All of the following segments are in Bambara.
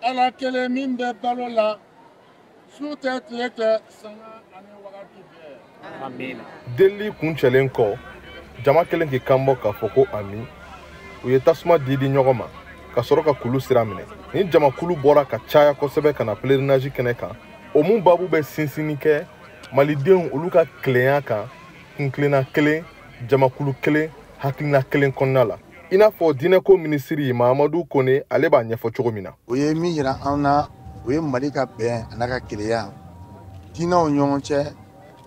ala kelen min bɛ balo la su tɛ tile tɛ sanga ani wagati bɛɛ. Amin. Deli kun cɛlen kɔ jama kelen k'i kanbɔ k'a fɔ ko ami u ye tasuma di ɲɔgɔn ma ka sɔrɔ ka kulu sira minɛ ni jamakulu bɔra ka caya kosɛbɛ ka na pèlerinage kɛnɛ kan o mun babu bɛ sinsinni kɛ malidenw olu ka tilenya kan kunkilenna kelen jamakulu kelen hakilina kelen kɔnɔna la i n'a fɔ diinɛko minisiri Mahamadu Kone ale b'a ɲɛfɔ cogo min na. O ye min yira an na o ye Mali ka bɛn a n'a ka kelenya diinɛw ɲɔgɔn cɛ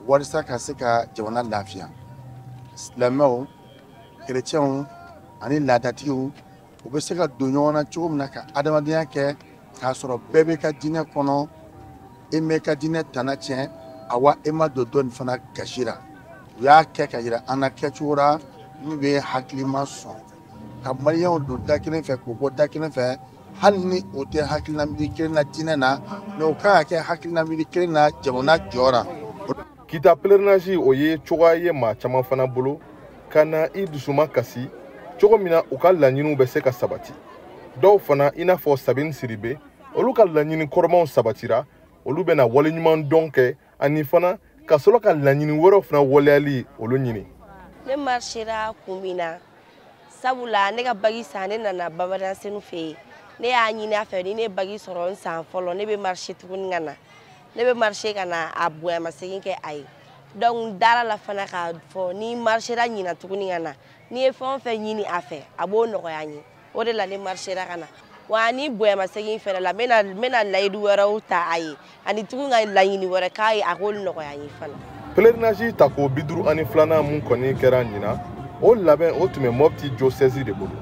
walasa ka se ka jamana lafiya silamɛw kerecɛnw ani laadatigiw u bɛ se ka don ɲɔgɔn na cogo min na ka adamadenya kɛ k'a sɔrɔ bɛɛ bɛ ka diinɛ kɔnɔ e mɛ ka diinɛ tana tiɲɛ awa e ma don dɔɔnin fana gasi la u y'a kɛ ka yira an na kɛcogo la min bɛ hakilima sɔn ka maliyɛnw don da kelen fɛ k'u bɔ da kelen fɛ hali ni o tɛ hakilina miiri kelen na diinɛ na mɛ o kan ka kɛ hakilina miiri kelen na jamana jɔra. Kita pèlerinage o ye cogoya ye maa caman fana bolo ka na i dusuma kasi cogo min na u ka laɲiniw bɛ se ka sabati dɔw fana i n'a fɔ Sabini Siribe olu ka laɲini kɔrɔmanw sabatira olu bɛna waleɲuman dɔn kɛ ani fana ka sɔrɔ ka laɲini wɛrɛw fana waleyali olu ɲini. Ne marchera kun min na sabula ne ka bagi san ne nana Bamadansenu fɛ yen ne y'a ɲini a fɛ ni ne bagi sɔrɔ n san fɔlɔ ne bɛ marcher tuguni ka na ne bɛ marcher ka na a bonyamasegin kɛ a ye donc dara la fana k'a fɔ ni marchera ɲina tuguni ka na ni ye fɛn o fɛn ɲini a fɛ a b'o nɔgɔya n ye o de la ne marchera ka na wa ni bonyamasegin fɛnɛ la n bɛna layidu wɛrɛw ta a ye ani tuguni ka laɲini wɛrɛ k'a ye a k'olu nɔgɔya n ye fana. Pèlerinage tako 52 mun kɔni kɛra ɲina o labɛn o tun bɛ Mopti diocèse de bolo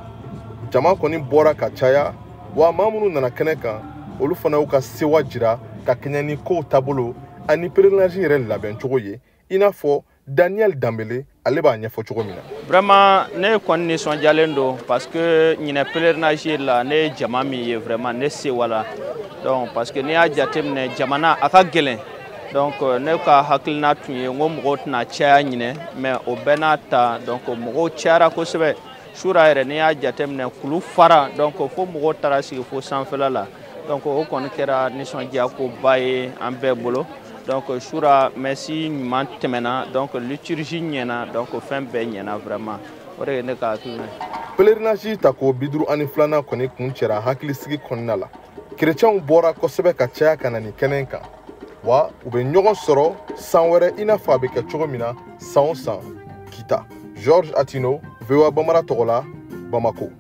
jama kɔni bɔra ka caya wa maa minnu nana kɛnɛ kan olu fana y'u ka sewa jira ka kɛɲɛ ni kow taabolo ani pèlerinage yɛrɛ labɛn cogo ye i n'a fɔ Daniel Dambele ale b'a ɲɛfɔ cogo min na. Vraiment ne kɔni nisɔndiyalen don parce que ɲinɛ pèlerinage la ne ye jama min ye vraiment ne sewala donc parce que n'i y'a jateminɛ jamana a ka gɛlɛn donc ne ka hakilina tun ye n ko mɔgɔw tɛna caya ɲinɛ mais o bɛɛ n'a ta donc mɔgɔw cayara kosɛbɛ sura yɛrɛ n'i y'a jateminɛ kulu fara donc fo mɔgɔw taara sigi fo sanfɛla la donc o kɔni kɛra nisɔndiyakoba ye an bɛɛ bolo donc sura merci ɲuman tɛmɛna donc liturgie ɲɛna donc fɛn bɛɛ ɲɛna vraiment o de ye ne ka hakilina ye. Pèlerinage tako 52 kɔni kun cɛra hakilisigi kɔnɔna la kerecɛnw bɔra kosɛbɛ ka caya ka na nin kɛnɛ kan wa u bɛ ɲɔgɔn sɔrɔ san wɛrɛ i n'a fɔ a bɛ kɛ cogo min na san o san Kita Georges Atino VOA Bambara tɔgɔ la Bamako.